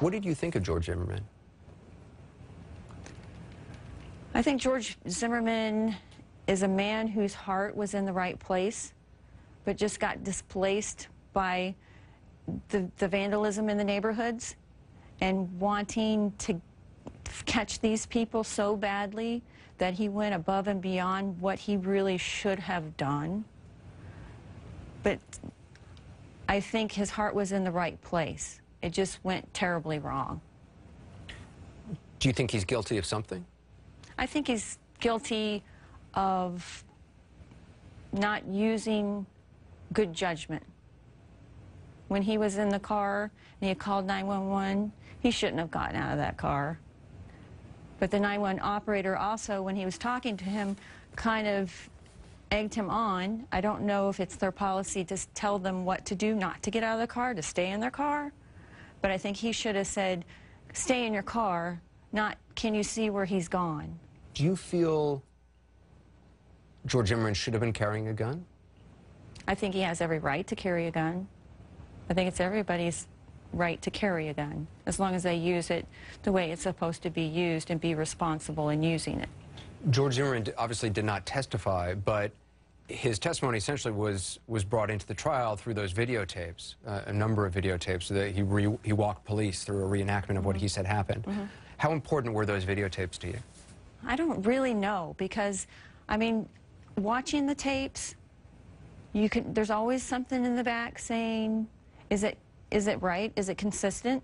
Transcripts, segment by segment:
What did you think of George Zimmerman? I think George Zimmerman is a man whose heart was in the right place, but just got displaced by the vandalism in the neighborhoods and wanting to catch these people so badly that he went above and beyond what he really should have done. But I think his heart was in the right place. It just went terribly wrong. Do you think he's guilty of something? I think he's guilty of not using good judgment. When he was in the car and he called 911, he shouldn't have gotten out of that car. But the 911 operator also, when he was talking to him, kind of egged him on. I don't know if it's their policy to tell them what to do, not to get out of the car, to stay in their car. But I think he should have said, stay in your car, not, can you see where he's gone? Do you feel George Zimmerman should have been carrying a gun? I think he has every right to carry a gun. I think it's everybody's right to carry a gun, as long as they use it the way it's supposed to be used and be responsible in using it. George Zimmerman obviously did not testify, but his testimony essentially was brought into the trial through those videotapes, a number of videotapes, so that he walked police through a reenactment of what he said happened. How important were those videotapes to you? I don't really know, because, I mean, watching the tapes, there's always something in the back saying, is it right? Is it consistent?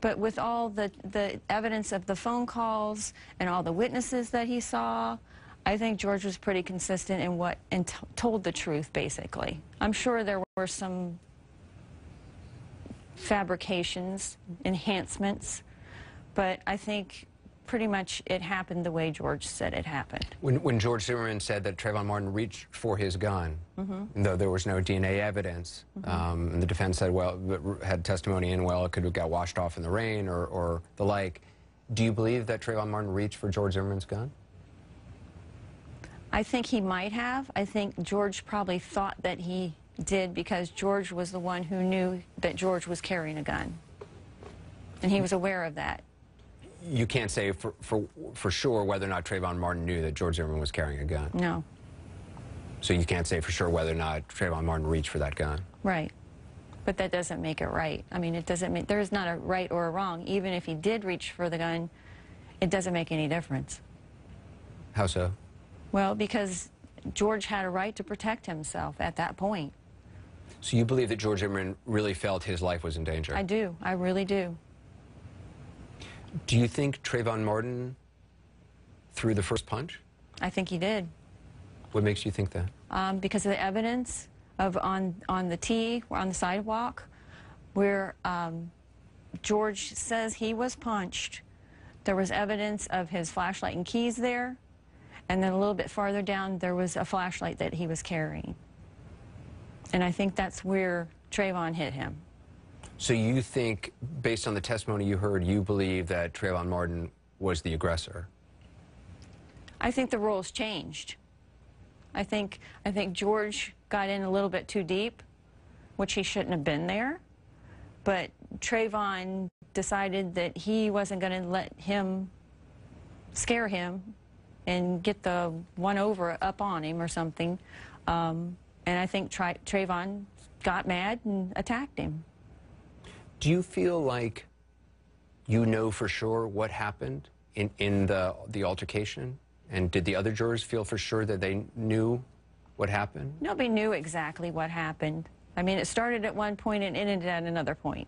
But with all the evidence of the phone calls and all the witnesses that he saw, I think George was pretty consistent in told the truth, basically. I'm sure there were some fabrications, enhancements, but I think pretty much it happened the way George said it happened. When George Zimmerman said that Trayvon Martin reached for his gun, though there was no DNA evidence, and the defense said, well, had testimony in, well, it could have got washed off in the rain or the like, do you believe that Trayvon Martin reached for George Zimmerman's gun? I think he might have. I think George probably thought that he did, because George was the one who knew that George was carrying a gun, and he was aware of that. You can't say for sure whether or not Trayvon Martin knew that George Zimmerman was carrying a gun? No. So you can't say for sure whether or not Trayvon Martin reached for that gun? Right. But that doesn't make it right. I mean, it doesn't make, there's not a right or a wrong. Even if he did reach for the gun, it doesn't make any difference. How so? Well, because George had a right to protect himself at that point. So you believe that George Zimmerman really felt his life was in danger? I do. I really do. Do you think Trayvon Martin threw the first punch? I think he did. What makes you think that? Because of the evidence of on the tee, or on the sidewalk, where George says he was punched. There was evidence of his flashlight and keys there, and then a little bit farther down there was a flashlight that he was carrying. And I think that's where Trayvon hit him. So you think, based on the testimony you heard, you believe that Trayvon Martin was the aggressor? I think the roles changed. I think George got in a little bit too deep, which he shouldn't have been there. But Trayvon decided that he wasn't going to let him scare him and get the one over up on him or something. And I think Trayvon got mad and attacked him. Do you feel like you know for sure what happened in the altercation? And did the other jurors feel for sure that they knew what happened? Nobody knew exactly what happened. I mean, it started at one point and ended at another point.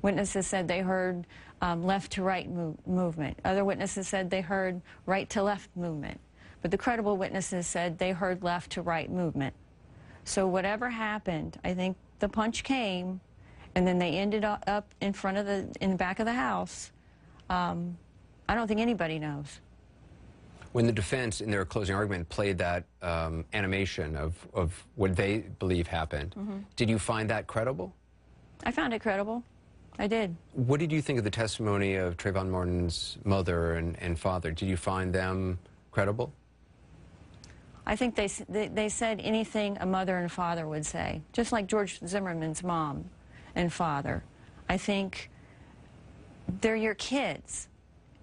Witnesses said they heard left to right movement. Other witnesses said they heard right to left movement. But the credible witnesses said they heard left to right movement. So whatever happened, I think the punch came, and then they ended up in the back of the house. I don't think anybody knows. When the defense, in their closing argument, played that animation of what they believe happened, did you find that credible? I found it credible. I did. What did you think of the testimony of Trayvon Martin's mother and father? Did you find them credible? I think they said anything a mother and father would say, just like George Zimmerman's mom and father. I think they're your kids.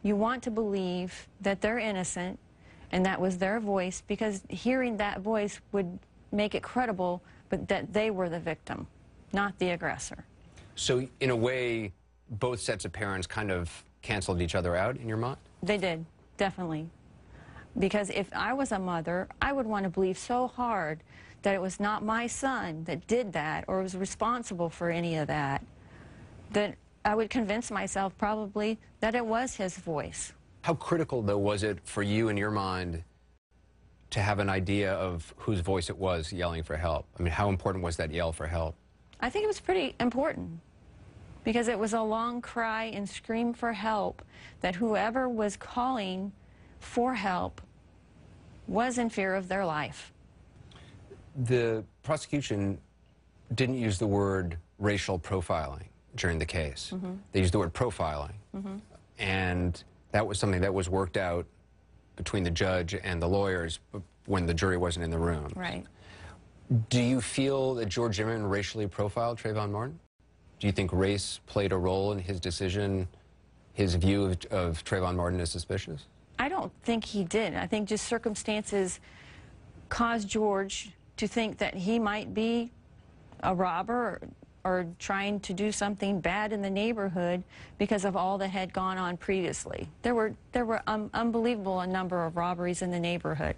You want to believe that they're innocent and that was their voice, because hearing that voice would make it credible, but that they were the victim, not the aggressor. So in a way, both sets of parents kind of canceled each other out in your mind? They did, definitely. Because if I was a mother, I would want to believe so hard that it was not my son that did that or was responsible for any of that, that I would convince myself probably that it was his voice. How critical, though, was it for you in your mind to have an idea of whose voice it was yelling for help? I mean, how important was that yell for help? I think it was pretty important, because it was a long cry and scream for help that whoever was calling for help was in fear of their life. The prosecution didn't use the word racial profiling during the case. Mm-hmm. They used the word profiling. Mm-hmm. And that was something that was worked out between the judge and the lawyers when the jury wasn't in the room. Right. Do you feel that George Zimmerman racially profiled Trayvon Martin? Do you think race played a role in his decision, his view of Trayvon Martin as suspicious? I don't think he did. I think just circumstances caused George to think that he might be a robber or trying to do something bad in the neighborhood because of all that had gone on previously. There were unbelievable a number of robberies in the neighborhood.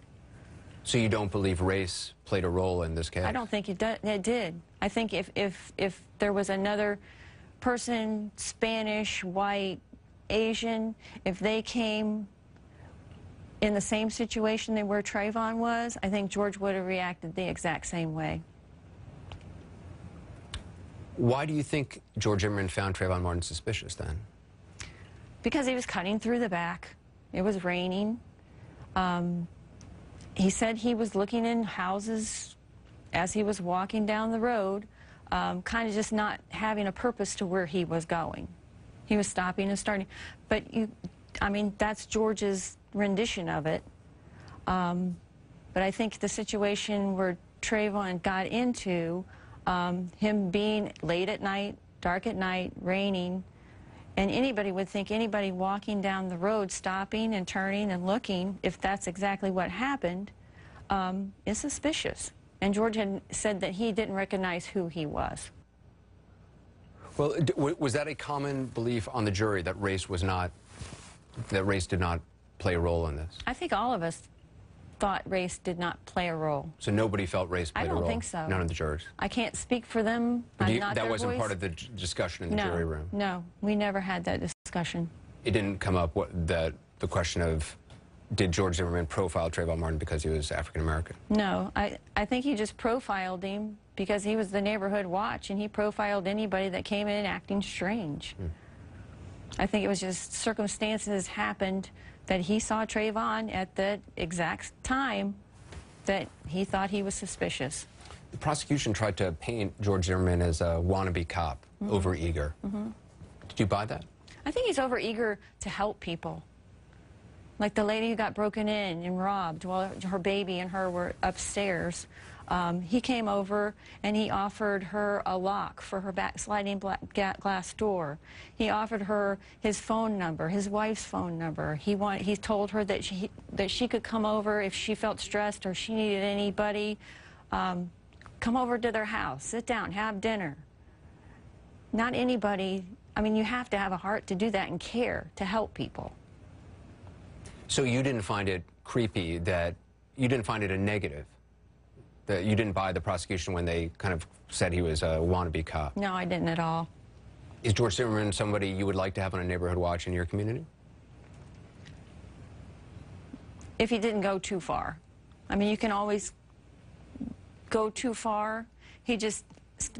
So you don't believe race played a role in this case? I don't think it did. I think if there was another person, Spanish, white, Asian, if they came in the same situation they where Trayvon was, I think George would have reacted the exact same way. Why do you think George Zimmerman found Trayvon Martin suspicious then? Because he was cutting through the back. It was raining. He said he was looking in houses as he was walking down the road, kind of just not having a purpose to where he was going. He was stopping and starting. But I mean, that's George's rendition of it. But I think the situation where Trayvon got into, him being late at night, dark at night, raining, and anybody would think anybody walking down the road, stopping and turning and looking, if that's exactly what happened, is suspicious. And George had said that he didn't recognize who he was. Well, was that a common belief on the jury that race did not play a role in this? I think all of us thought race did not play a role. So nobody felt race played a role? I don't think so. None of the jurors? I can't speak for them. I'm not that their wasn't voice. part of the discussion in the jury room? No, we never had that discussion. It didn't come up, the question of, did George Zimmerman profile Trayvon Martin because he was African American? No, I think he just profiled him because he was the neighborhood watch, and he profiled anybody that came in acting strange. I think it was just circumstances happened that he saw Trayvon at the exact time that he thought he was suspicious. The prosecution tried to paint George Zimmerman as a wannabe cop, overeager. Did you buy that? I think he's overeager to help people. Like the lady who got broken in and robbed while her baby and her were upstairs. He came over and he offered her a lock for her sliding glass door. He offered her his phone number, his wife's phone number. He told her that she could come over if she felt stressed or she needed anybody. Come over to their house, sit down, have dinner. Not anybody. I mean, you have to have a heart to do that and care to help people. So you didn't find it creepy, that you didn't find it a negative, that you didn't buy the prosecution when they kind of said he was a wannabe cop? No, I didn't at all. Is George Zimmerman somebody you would like to have on a neighborhood watch in your community? If he didn't go too far. I mean, you can always go too far. He just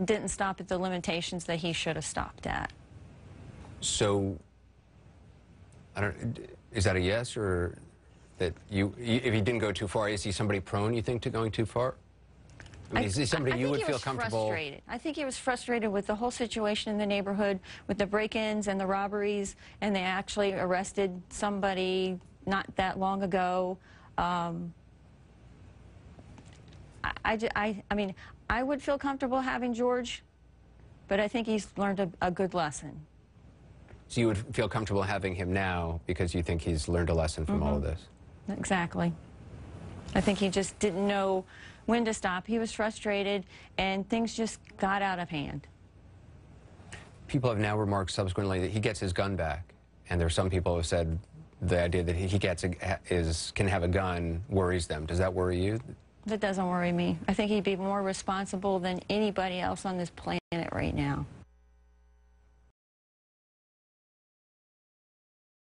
didn't stop at the limitations that he should have stopped at. So, is that a yes, or that if he didn't go too far, is he somebody prone, you think, to going too far? I mean, is he somebody you would feel comfortable? Frustrated. I think he was frustrated with the whole situation in the neighborhood, with the break-ins and the robberies, and they actually arrested somebody not that long ago. I mean, I would feel comfortable having George, but I think he's learned a good lesson. So you would feel comfortable having him now because you think he's learned a lesson from all of this? Exactly. I think he just didn't know when to stop. He was frustrated, and things just got out of hand. People have now remarked subsequently that he gets his gun back, and there are some people who have said the idea that he can have a gun worries them. Does that worry you? That doesn't worry me. I think he'd be more responsible than anybody else on this planet right now.